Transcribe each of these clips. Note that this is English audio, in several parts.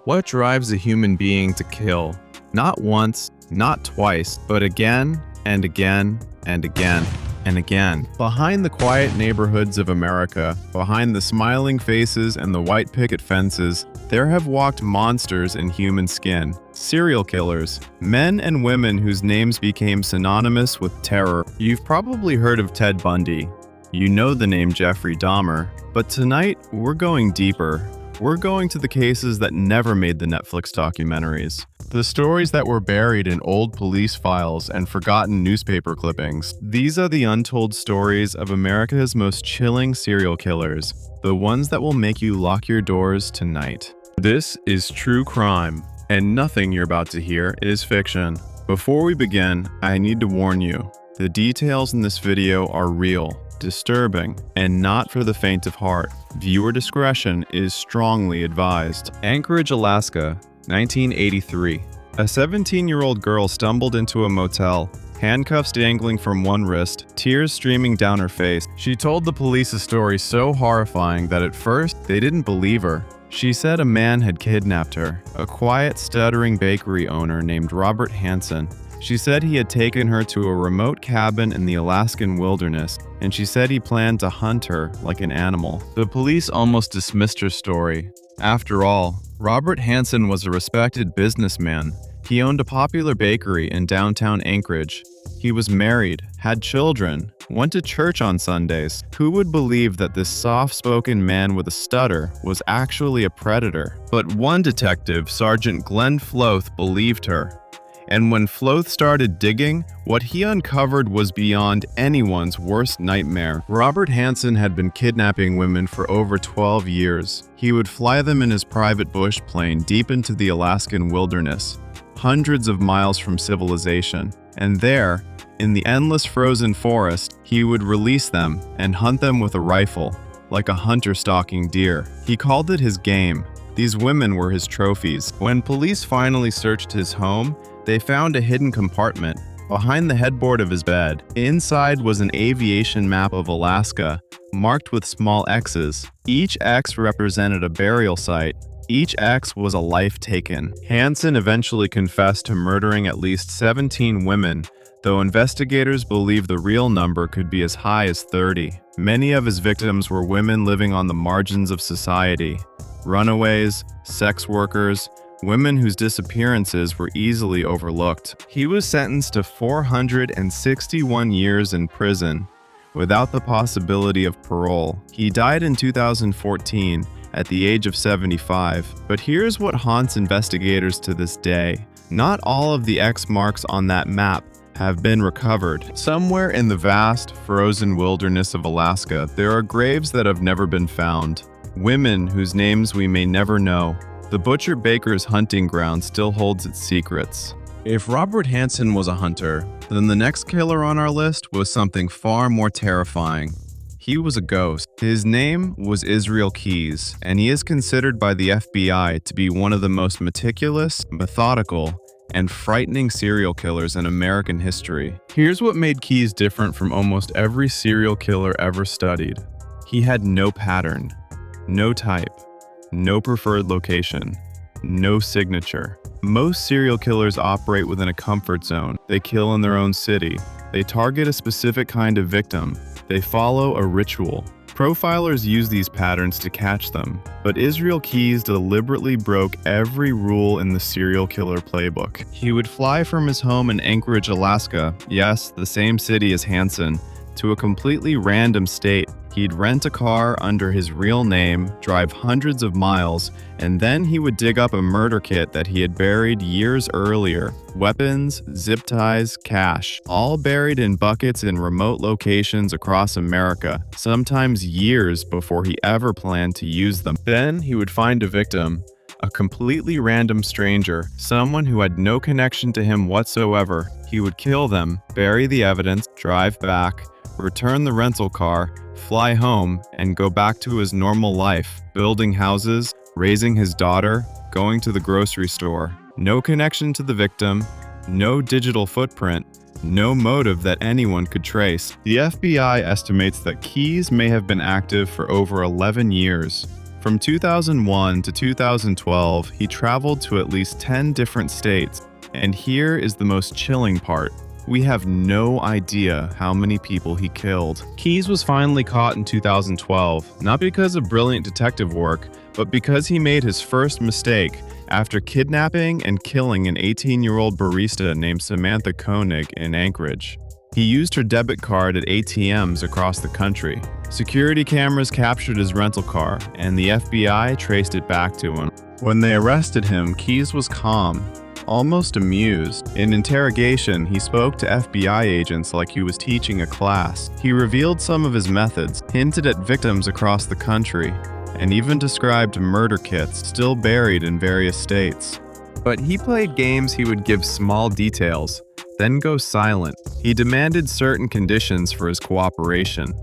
What drives a human being to kill? Not once, not twice, but again and again and again and again. Behind the quiet neighborhoods of America, behind the smiling faces and the white picket fences, there have walked monsters in human skin. Serial killers, men and women whose names became synonymous with terror. You've probably heard of Ted Bundy. You know the name Jeffrey Dahmer. But tonight, we're going deeper. We're going to the cases that never made the Netflix documentaries. The stories that were buried in old police files and forgotten newspaper clippings. These are the untold stories of America's most chilling serial killers. The ones that will make you lock your doors tonight. This is true crime, and nothing you're about to hear is fiction. Before we begin, I need to warn you. The details in this video are real, disturbing, and not for the faint of heart. Viewer discretion is strongly advised. Anchorage, Alaska, 1983. A 17-year-old girl stumbled into a motel, handcuffs dangling from one wrist, tears streaming down her face. She told the police a story so horrifying that at first, they didn't believe her. She said a man had kidnapped her, a quiet, stuttering bakery owner named Robert Hansen. She said he had taken her to a remote cabin in the Alaskan wilderness, and she said he planned to hunt her like an animal. The police almost dismissed her story. After all, Robert Hansen was a respected businessman. He owned a popular bakery in downtown Anchorage. He was married, had children, went to church on Sundays. Who would believe that this soft-spoken man with a stutter was actually a predator? But one detective, Sergeant Glenn Floth, believed her. And when Floth started digging, what he uncovered was beyond anyone's worst nightmare. Robert Hansen had been kidnapping women for over 12 years. He would fly them in his private bush plane deep into the Alaskan wilderness, hundreds of miles from civilization. And there, in the endless frozen forest, he would release them and hunt them with a rifle, like a hunter stalking deer. He called it his game. These women were his trophies. When police finally searched his home, they found a hidden compartment behind the headboard of his bed. Inside was an aviation map of Alaska, marked with small X's. Each X represented a burial site. Each X was a life taken. Hansen eventually confessed to murdering at least 17 women, though investigators believe the real number could be as high as 30. Many of his victims were women living on the margins of society. Runaways, sex workers, women whose disappearances were easily overlooked. He was sentenced to 461 years in prison, without the possibility of parole. He died in 2014 at the age of 75. But here's what haunts investigators to this day. Not all of the X marks on that map have been recovered. Somewhere in the vast, frozen wilderness of Alaska, there are graves that have never been found. Women whose names we may never know. The butcher baker's hunting ground still holds its secrets. If Robert Hansen was a hunter, then the next killer on our list was something far more terrifying. He was a ghost. His name was Israel Keyes, and he is considered by the FBI to be one of the most meticulous, methodical, and frightening serial killers in American history. Here's what made Keyes different from almost every serial killer ever studied. He had no pattern, no type, no preferred location, no signature. Most serial killers operate within a comfort zone. They kill in their own city. They target a specific kind of victim. They follow a ritual. Profilers use these patterns to catch them, but Israel Keyes deliberately broke every rule in the serial killer playbook. He would fly from his home in Anchorage, Alaska, yes, the same city as Hansen, to a completely random state. He'd rent a car under his real name, drive hundreds of miles, and then he would dig up a murder kit that he had buried years earlier. Weapons, zip ties, cash, all buried in buckets in remote locations across America, sometimes years before he ever planned to use them. Then he would find a victim, a completely random stranger, someone who had no connection to him whatsoever. He would kill them, bury the evidence, drive back, return the rental car, fly home, and go back to his normal life, building houses, raising his daughter, going to the grocery store. No connection to the victim, no digital footprint, no motive that anyone could trace. The FBI estimates that Keyes may have been active for over 11 years. From 2001 to 2012, he traveled to at least 10 different states. And here is the most chilling part. We have no idea how many people he killed. Keyes was finally caught in 2012, not because of brilliant detective work, but because he made his first mistake after kidnapping and killing an 18-year-old barista named Samantha Koenig in Anchorage. He used her debit card at ATMs across the country. Security cameras captured his rental car, and the FBI traced it back to him. When they arrested him, Keyes was calm, almost amused. In interrogation, he spoke to FBI agents like he was teaching a class. He revealed some of his methods, hinted at victims across the country, and even described murder kits still buried in various states. But he played games. He would give small details, then go silent. He demanded certain conditions for his cooperation.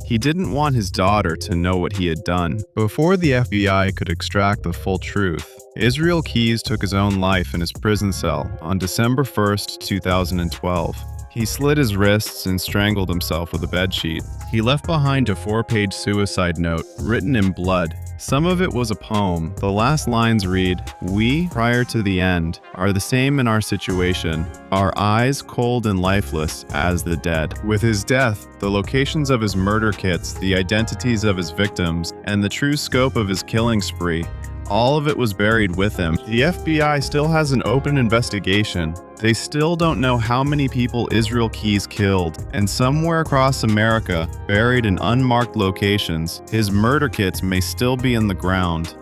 He didn't want his daughter to know what he had done. Before the FBI could extract the full truth, Israel Keyes took his own life in his prison cell on December 1st, 2012. He slit his wrists and strangled himself with a bedsheet. He left behind a 4-page suicide note written in blood. Some of it was a poem. The last lines read, "We, prior to the end, are the same in our situation, our eyes cold and lifeless as the dead." With his death, the locations of his murder kits, the identities of his victims, and the true scope of his killing spree, all of it was buried with him. The FBI still has an open investigation. They still don't know how many people Israel Keyes killed, and somewhere across America, buried in unmarked locations, his murder kits may still be in the ground.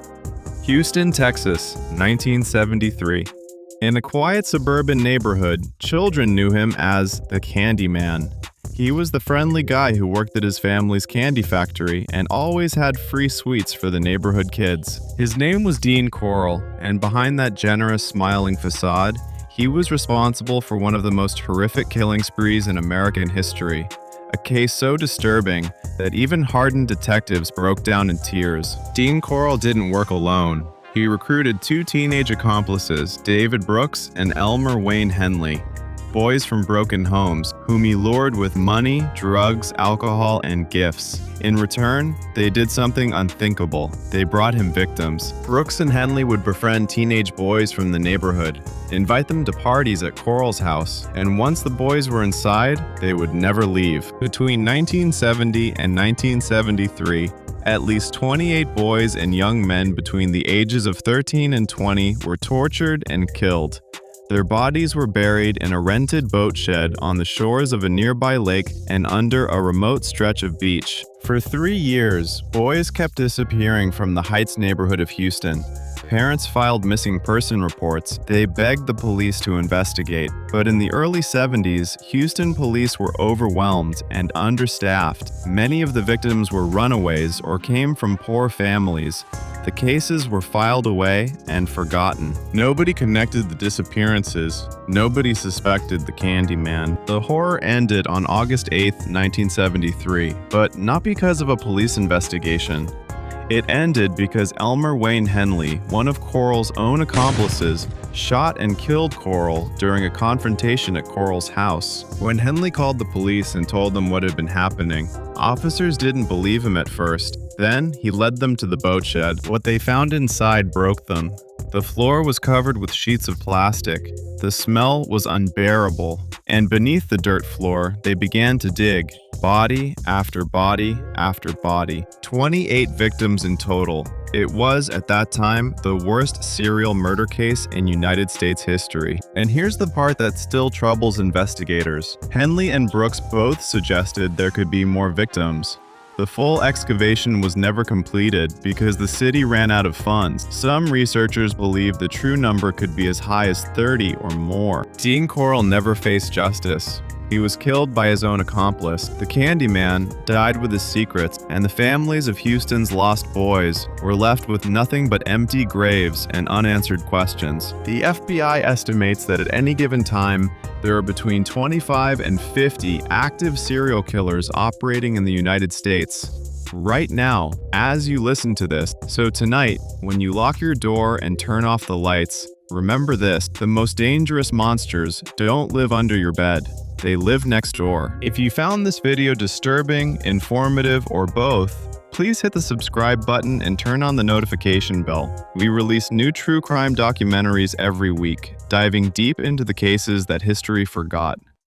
Houston, Texas, 1973. In a quiet suburban neighborhood, children knew him as the Candy Man. He was the friendly guy who worked at his family's candy factory and always had free sweets for the neighborhood kids. His name was Dean Corll, and behind that generous, smiling facade, he was responsible for one of the most horrific killing sprees in American history. A case so disturbing that even hardened detectives broke down in tears. Dean Corll didn't work alone. He recruited 2 teenage accomplices, David Brooks and Elmer Wayne Henley, boys from broken homes, whom he lured with money, drugs, alcohol, and gifts. In return, they did something unthinkable. They brought him victims. Brooks and Henley would befriend teenage boys from the neighborhood, invite them to parties at Corll's house, and once the boys were inside, they would never leave. Between 1970 and 1973, at least 28 boys and young men between the ages of 13 and 20 were tortured and killed. Their bodies were buried in a rented boat shed on the shores of a nearby lake and under a remote stretch of beach. For 3 years, boys kept disappearing from the Heights neighborhood of Houston. Parents filed missing person reports. They begged the police to investigate. But in the early 70s, Houston police were overwhelmed and understaffed. Many of the victims were runaways or came from poor families. The cases were filed away and forgotten. Nobody connected the disappearances. Nobody suspected the Candy Man. The horror ended on August 8, 1973, but not because of a police investigation. It ended because Elmer Wayne Henley, one of Corll's own accomplices, shot and killed Corll during a confrontation at Corll's house. When Henley called the police and told them what had been happening, officers didn't believe him at first. Then, he led them to the boat shed. What they found inside broke them. The floor was covered with sheets of plastic. The smell was unbearable. And beneath the dirt floor, they began to dig, body after body after body. 28 victims in total. It was, at that time, the worst serial murder case in United States history. And here's the part that still troubles investigators. Henley and Brooks both suggested there could be more victims. The full excavation was never completed because the city ran out of funds. Some researchers believe the true number could be as high as 30 or more. Dean Corll never faced justice. He was killed by his own accomplice. The Candy Man died with his secrets, and the families of Houston's lost boys were left with nothing but empty graves and unanswered questions. The FBI estimates that at any given time, there are between 25 and 50 active serial killers operating in the United States right now, as you listen to this. So tonight, when you lock your door and turn off the lights, remember this: the most dangerous monsters don't live under your bed. They live next door. If you found this video disturbing, informative, or both, please hit the subscribe button and turn on the notification bell. We release new true crime documentaries every week, diving deep into the cases that history forgot.